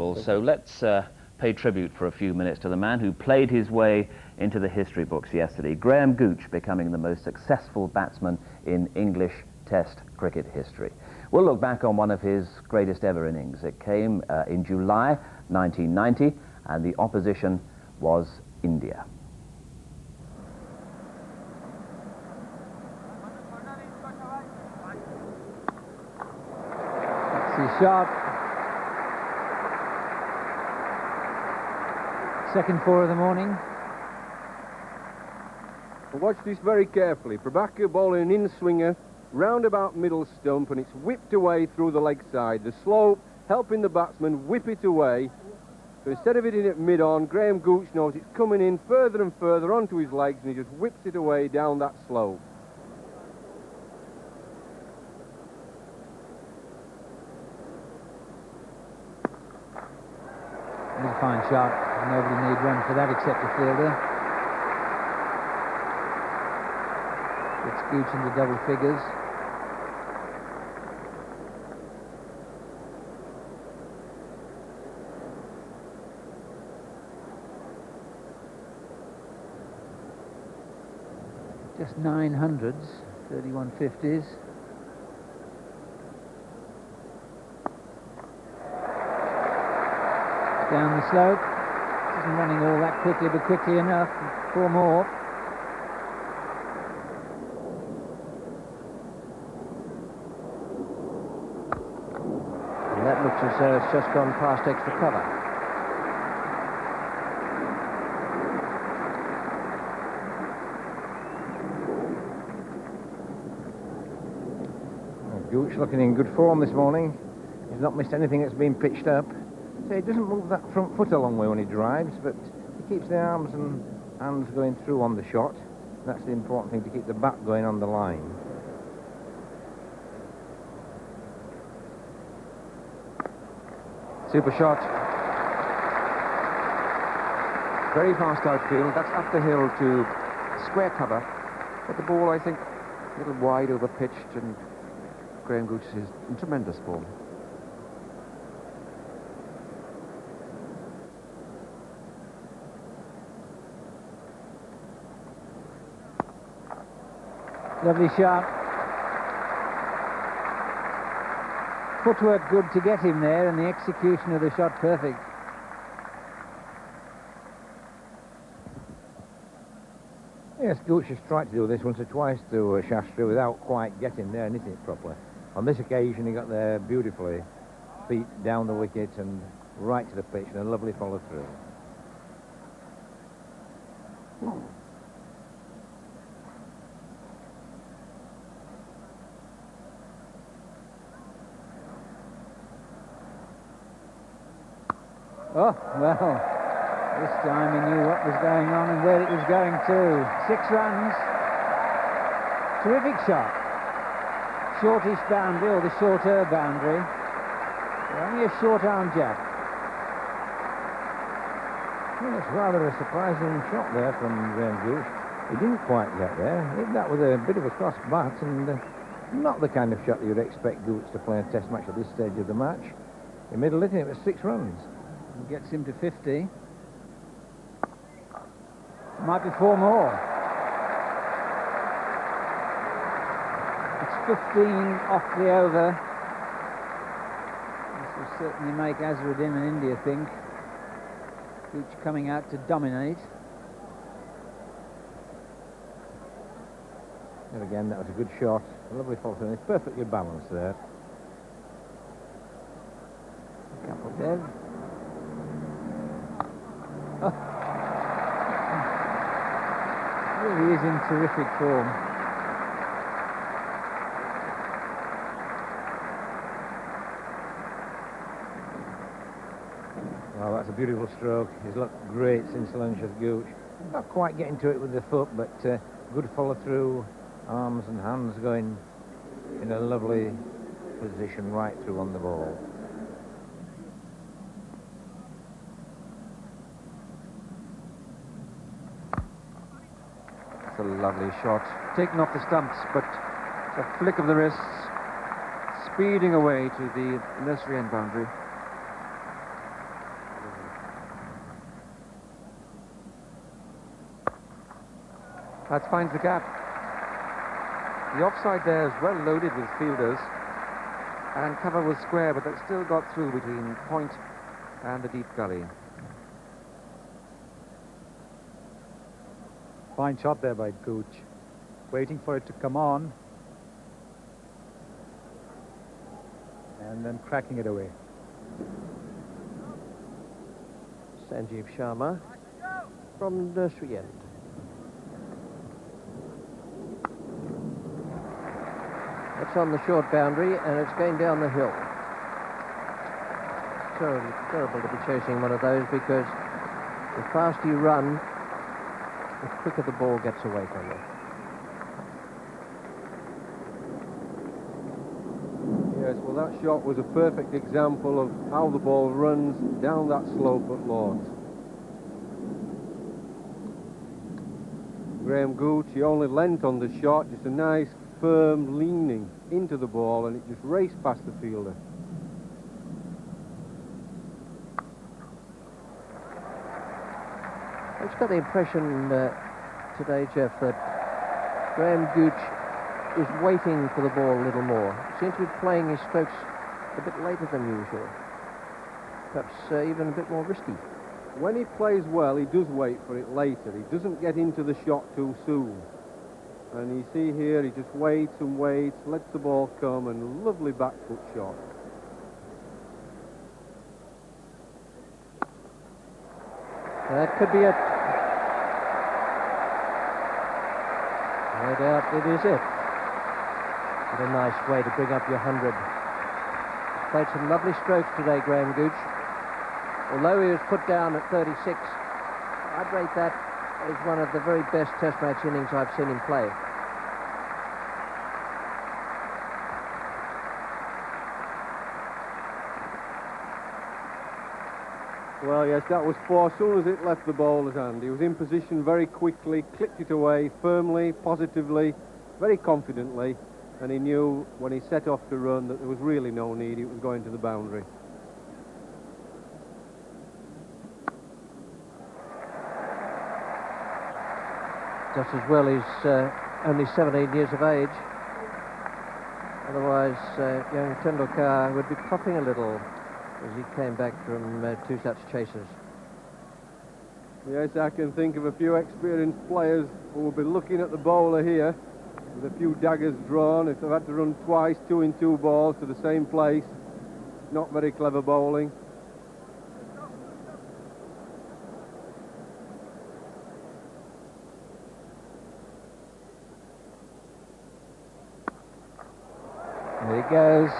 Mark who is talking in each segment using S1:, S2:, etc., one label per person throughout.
S1: incredible. So let's pay tribute for a few minutes to the man who played his way into the history books yesterday. Graham Gooch becoming the most successful batsman in English Test cricket history. We'll look back on one of his greatest ever innings. It came in July 1990, and the opposition was India.
S2: That's his shot. Second four of the morning.
S3: Watch this very carefully. Prabhakar bowling an in-swinger, round about middle stump, and it's whipped away through the leg side. The slope helping the batsman whip it away. So instead of hitting it mid-on, Graham Gooch knows it's coming in further and further onto his legs, and he just whips it away down that slope.
S2: It's a fine shot. Nobody need run for that except the fielder. It's Gooch into double figures. Just 900s, 3150s. Down the slope. Isn't running all that quickly, but quickly enough. 4 more.
S4: And that looks as though it's just gone past extra cover.
S5: Gooch looking in good form this morning. He's not missed anything that's been pitched up. So he doesn't move that front foot a long way when he drives, but he keeps the arms and hands going through on the shot. That's the important thing, to keep the bat going on the line.
S4: Super shot. Very fast outfield. That's up the hill to square cover. But the ball, I think, a little wide over pitched, and Graham Gooch is in tremendous form.
S2: Lovely shot. Footwork good to get him there, and the execution of the shot perfect.
S5: Yes, Gooch has tried to do this once or twice to Shastri without quite getting there and hitting it properly. On this occasion, he got there beautifully. Feet down the wicket and right to the pitch, and a lovely follow through.
S2: Oh, well, this time he knew what was going on and where it was going to. 6 runs. Terrific shot. Shortish boundary, or the shorter boundary. Only a short arm jab.
S5: Well, it's rather a surprising shot there from Graham Gooch. He didn't quite get there. He hit that with a bit of a cross bat, and not the kind of shot you'd expect Gooch to play a test match at this stage of the match. He middled it, and it was 6 runs.
S2: Gets him to 50. Might be 4 more. It's 15 off the over. This will certainly make Azharuddin and India think. Gooch coming out to dominate.
S5: And again, that was a good shot. A lovely fall through. It's perfectly balanced there.
S2: Couple there. Oh. Really is in terrific form.
S5: Well, that's a beautiful stroke. He's looked great since lunch as Gooch. Not quite getting to it with the foot, but good follow through, arms and hands going in a lovely position right through on the ball.
S4: It's a lovely shot. Taken off the stumps, but it's a flick of the wrists, speeding away to the nursery end boundary. That finds the gap. The offside there is well loaded with fielders, and cover was square, but that still got through between point and the deep gully.
S6: Fine shot there by Gooch. Waiting for it to come on. And then cracking it away.
S7: Sanjeev Sharma from Nursery End. It's on the short boundary and it's going down the hill. Terrible to be chasing one of those, because the faster you run, the quicker the ball gets away from you.
S3: Yes, well, that shot was a perfect example of how the ball runs down that slope at Lord's. Graham Gooch, he only leant on the shot, just a nice firm leaning into the ball, and it just raced past the fielder.
S7: I just got the impression today, Jeff, that Graham Gooch is waiting for the ball a little more. Seems to be playing his strokes a bit later than usual. Perhaps even a bit more risky.
S3: When he plays well, he does wait for it later. He doesn't get into the shot too soon. And you see here, he just waits and waits, lets the ball come, and a lovely back foot shot.
S7: That could be it. No doubt it is it. What a nice way to bring up your 100. Played some lovely strokes today, Graham Gooch. Although he was put down at 36, I'd rate that as one of the very best Test match innings I've seen him play.
S3: Well, yes, that was four. As soon as it left the bowler's hand, he was in position very quickly, clipped it away firmly, positively, very confidently, and he knew when he set off to run that there was really no need. It was going to the boundary.
S7: Just as well he's only 17 years of age. Otherwise, young Tendulkar would be puffing a little as he came back from two such chases.
S3: Yes, I can think of a few experienced players who will be looking at the bowler here with a few daggers drawn. If they've had to run twice, 2 in 2 balls to the same place, not very clever bowling.
S2: There he goes.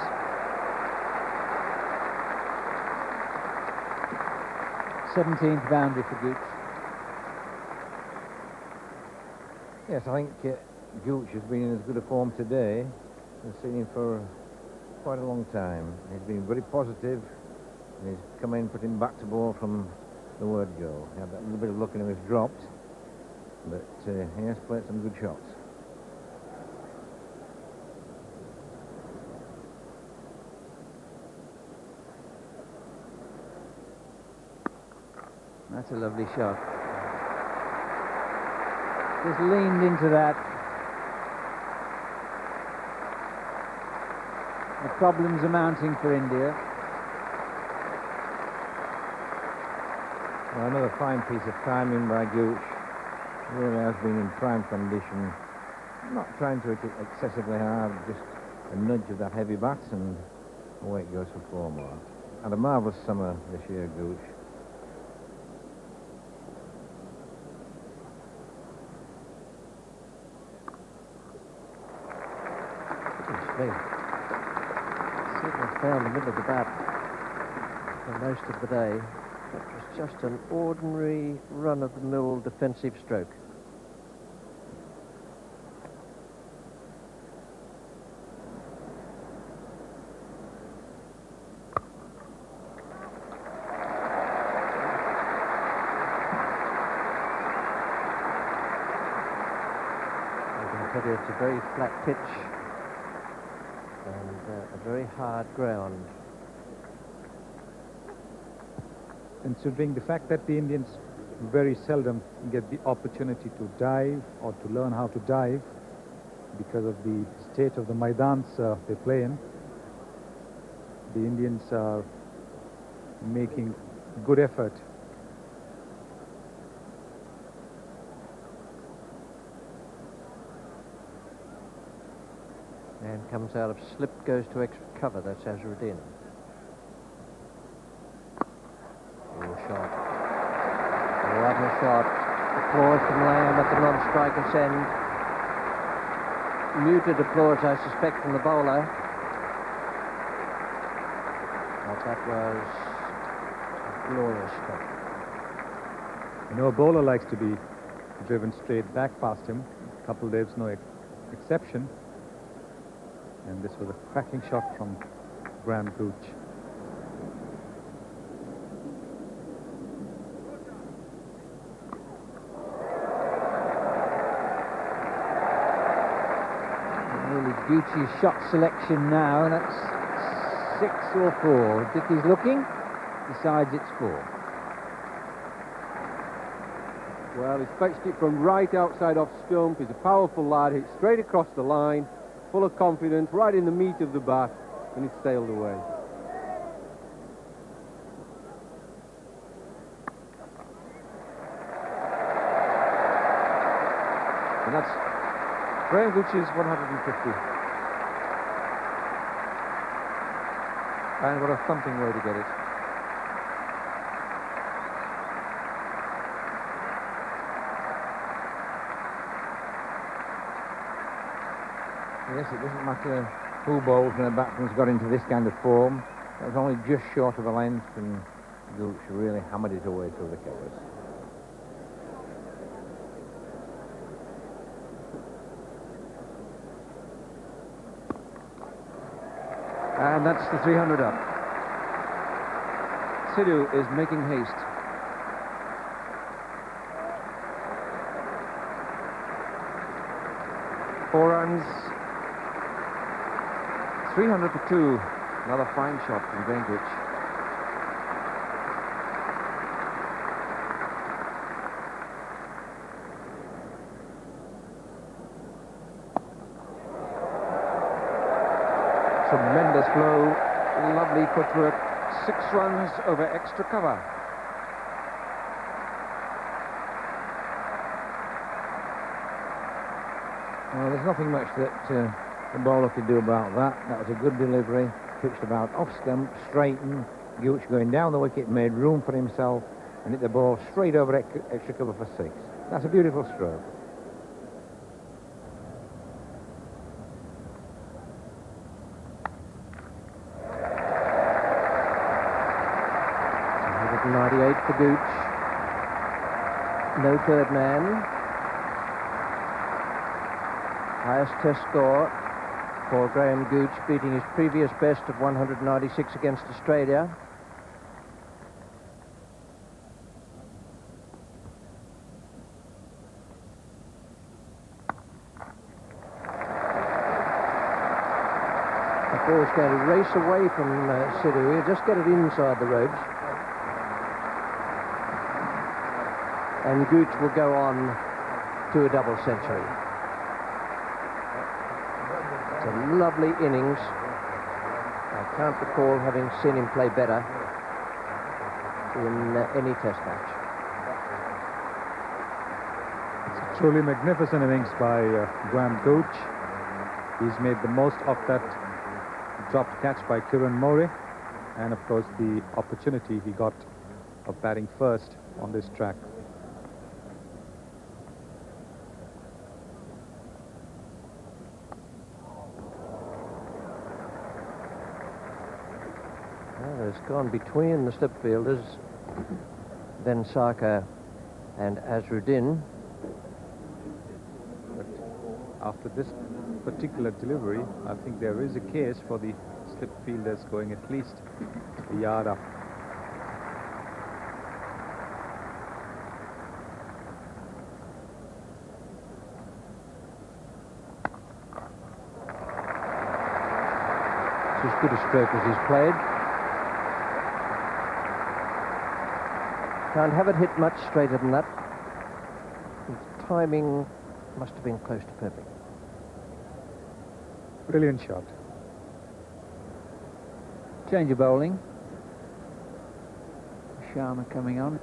S2: th boundary for Gooch.
S5: Yes, I think Gooch has been in as good a form today as I've seen him for quite a long time. He's been very positive, and he's come in, put him back to ball from the word go. He had that little bit of luck in him, he's dropped, but he has played some good shots.
S2: That's a lovely shot. Just leaned into that. The problems are mounting for India.
S5: Well, another fine piece of timing by Gooch. Really has been in prime condition. Not trying to hit it excessively hard, just a nudge of that heavy bat, and away it goes for 4 more. Had a marvellous summer this year, Gooch.
S7: Certainly found the middle of the bat for most of the day. That was just an ordinary run-of-the-mill defensive stroke. I can tell you it's a very flat pitch and a very hard ground.
S6: Considering the fact that the Indians very seldom get the opportunity to dive or to learn how to dive because of the state of the Maidans they play in. The Indians are making good effort.
S7: Man comes out of slip, goes to extra cover. That's Azruddin. Oh, shot. What a shot. Applause from Lamb at the non-striker's end. Muted applause, I suspect, from the bowler. But that was a glorious shot.
S6: You know, a bowler likes to be driven straight back past him. Kapil Dev's no exception. And this was a cracking shot from Graham Gooch.
S2: Really Gooch's shot selection now, and that's 6 or 4. Dickey's looking, decides it's 4.
S3: Well, he's fetched it from right outside off stump. He's a powerful lad, hit straight across the line, full of confidence, right in the meat of the bat, and it's sailed away.
S4: And that's Graham Gooch's 150. And what a thumping way to get it.
S5: Yes, it doesn't matter who bowls when a batsman's got into this kind of form. It was only just short of a length, and Gooch really hammered it away through the covers.
S4: And that's the 300 up. Sidhu is making haste. Four runs. 300 for 2. Another fine shot from Graham Gooch. Tremendous blow. Lovely footwork. 6 runs over extra cover.
S5: Well, there's nothing much that the bowler could do about that. That was a good delivery, pitched about off stump, straightened. Gooch going down the wicket, made room for himself, and hit the ball straight over extra cover for 6. That's a beautiful stroke.
S7: .98 for Gooch. No third man. Highest test score for Graham Gooch, beating his previous best of 196 against Australia. The ball's going to race away from Sidhu. He'll just get it inside the ropes. And Gooch will go on to a double century. It's a lovely innings. I can't recall having seen him play better in any test match.
S6: It's a truly magnificent innings by Graham Gooch. He's made the most of that dropped catch by Kiran Mori, and of course the opportunity he got of batting first on this track.
S7: Well, it's gone between the slip fielders, then Saka and Azruddin.
S6: But after this particular delivery, I think there is a case for the slip fielders going at least a yard up.
S7: It's as good a stroke as he's played. Can't have it hit much straighter than that. His timing must have been close to perfect.
S6: Brilliant shot.
S2: Change of bowling. Sharma coming on.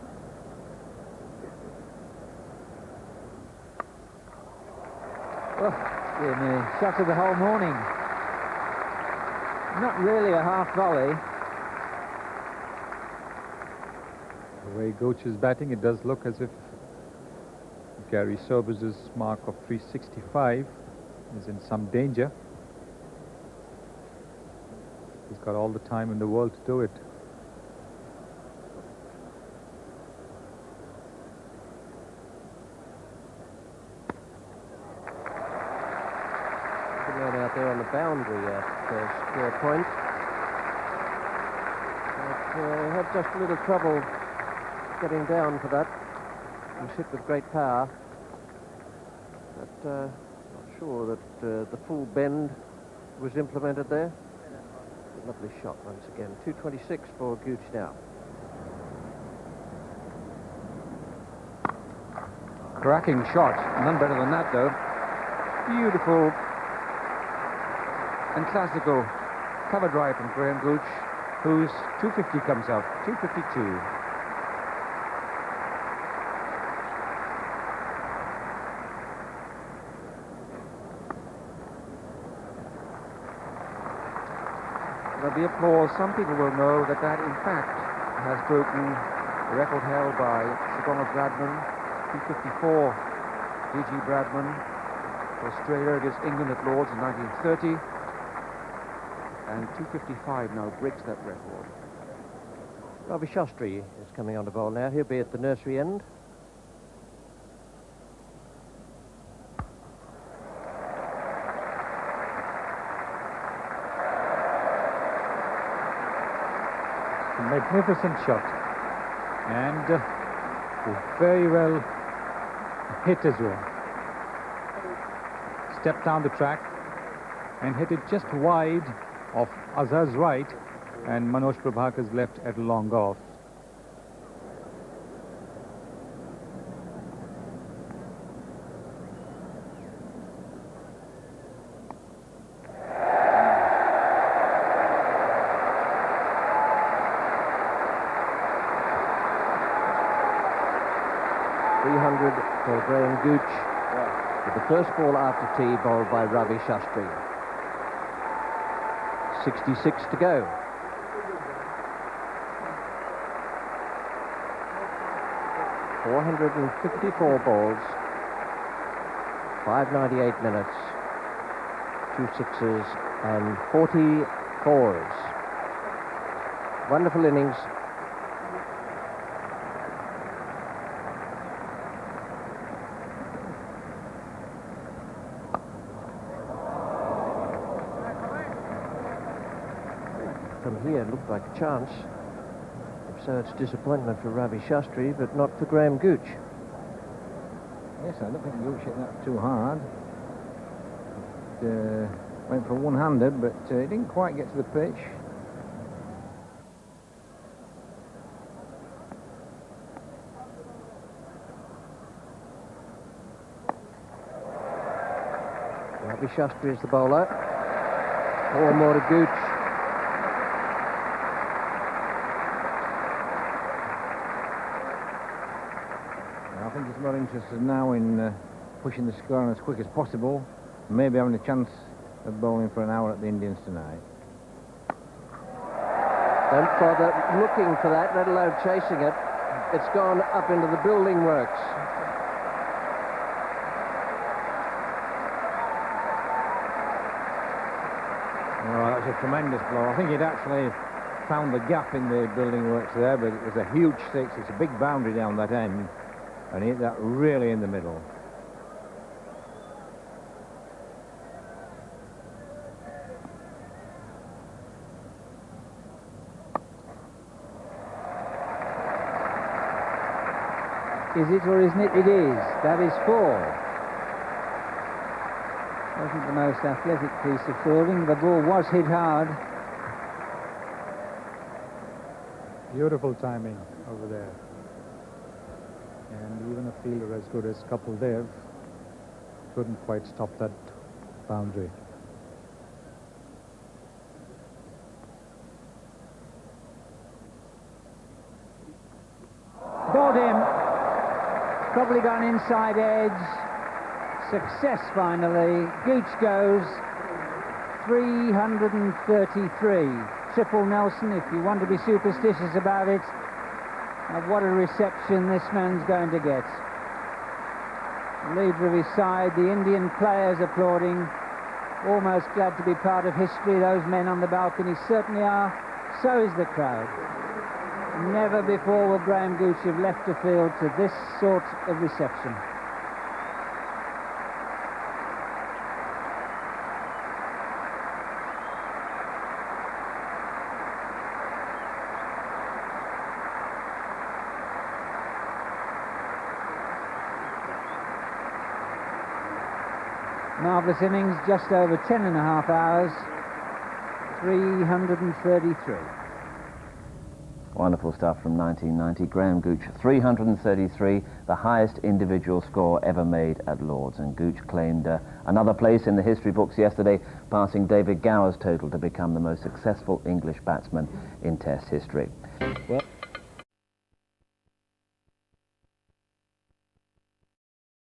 S2: Oh, been a shot of the whole morning. Not really a half volley.
S6: The way Gooch is batting, it does look as if Gary Sobers' mark of 365 is in some danger. He's got all the time in the world to do it.
S7: Out there on the boundary at square point. But had just a little trouble getting down for that. He hit with great power. But not sure that the full bend was implemented there. Lovely shot once again. 226 for Gooch now.
S4: Cracking shot. None better than that, though. Beautiful and classical cover drive from Graham Gooch, whose 250 comes out. 252. There'll be applause. Some people will know that that, in fact, has broken the record held by Sir Donald Bradman, 254. D.G. Bradman, Australia against England at Lord's in 1930. And 255 now breaks that record.
S7: Ravi Shastri is coming on the bowl now. He'll be at the nursery end.
S6: A magnificent shot. And very well hit as well. Stepped down the track and hit it just wide of Azhar's right and Manoj Prabhakar's left at long off.
S7: For Graham Gooch, with the first ball after tee bowled by Ravi Shastri. 66 to go. .454 balls, 598 minutes, 2 sixes and 40 fours. Wonderful innings. From here, it looked like a chance. If so, it's disappointment for Ravi Shastri, but not for Graham Gooch.
S5: Yes, I don't think Gooch hit that too hard. It went for one-handed, but it didn't quite get to the pitch.
S7: Ravi Shastri is the bowler. 4 more to Gooch.
S5: I think he's more interested now in pushing the score on as quick as possible, maybe having a chance of bowling for an hour at the Indians tonight.
S7: Don't bother looking for that, let alone chasing it. It's gone up into the building works.
S5: Oh, that's a tremendous blow. I think he'd actually found the gap in the building works there, but it was a huge six. It's a big boundary down that end. And he hit that really in the middle.
S2: Is it or isn't it? It is. That is 4. Wasn't the most athletic piece of fielding. The ball was hit hard.
S6: Beautiful timing over there. And even a fielder as good as Kapil Dev couldn't quite stop that boundary.
S2: Bowled him. Probably gone inside edge. Success finally. Gooch goes 333. Triple Nelson, if you want to be superstitious about it. What a reception this man's going to get. Leader of his side, the Indian players applauding. Almost glad to be part of history. Those men on the balcony certainly are. So is the crowd. Never before will Graham Gooch have left the field to this sort of reception. Marvellous innings, just over 10 and a half hours, 333.
S1: Wonderful stuff from 1990. Graham Gooch, 333, the highest individual score ever made at Lord's. And Gooch claimed another place in the history books yesterday, passing David Gower's total to become the most successful English batsman in Test history. Well.